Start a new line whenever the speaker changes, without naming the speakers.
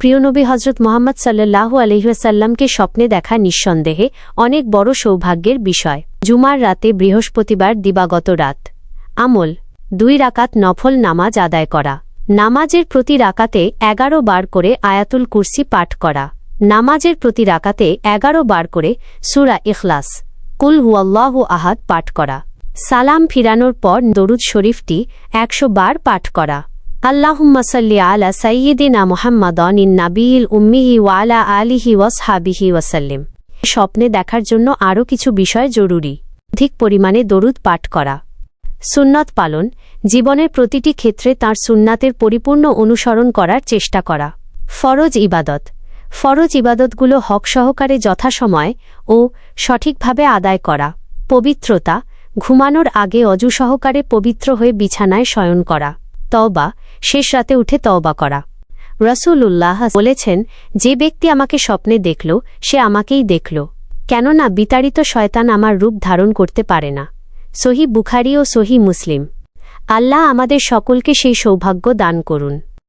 প্রিয় নবী হজরত মুহাম্মদ সাল্লাল্লাহু আলাইহি ওয়াসাল্লামকে স্বপ্নে দেখা নিঃসন্দেহে অনেক বড় সৌভাগ্যের বিষয়। জুমার রাতে বৃহস্পতিবার দিবাগত রাত। আমল 2 রাকাত নফল নামাজ আদায় করা। নামাজের প্রতি রাকাতে 11 বার করে আয়াতুল কুরসি পাঠ করা। নামাজের প্রতি রাকাতে 11 বার করে সূরা ইখলাস, কুল হুয়াল্লাহু আহাদ পাঠ করা। সালাম ফিরানোর পর দরুদ শরীফটি 100 বার পাঠ করা। আল্লাহুম্মা সাল্লি আলা সাইয়্যিদিনা মুহাম্মাদিন নাবিয়িল উম্মিহি ওয়া আলা আলিহি ওয়াসহাবিহি ওয়াসাল্লিম। স্বপ্নে দেখার জন্য আরও কিছু বিষয় জরুরি। অধিক পরিমাণে দরুদ পাঠ করা। সুন্নত পালন, জীবনের প্রতিটি ক্ষেত্রে তাঁর সুন্নাতের পরিপূর্ণ অনুসরণ করার চেষ্টা করা। ফরজ ইবাদত, ফরজ ইবাদতগুলো হক সহকারে যথাসময় ও সঠিকভাবে আদায় করা। পবিত্রতা, ঘুমানোর আগে অজু সহকারে পবিত্র হয়ে বিছানায় শয়ন করা। তওবা, শেষ রাতে উঠে তওবা করা। রাসূলুল্লাহ বলেছেন, যে ব্যক্তি আমাকে স্বপ্নে দেখল সে আমাকেই দেখল, কেননা বিতাড়িত শয়তান আমার রূপ ধারণ করতে পারে না। সহিহ বুখারী ও সহিহ মুসলিম। আল্লাহ আমাদের সকলকে সেই সৌভাগ্য দান করুন।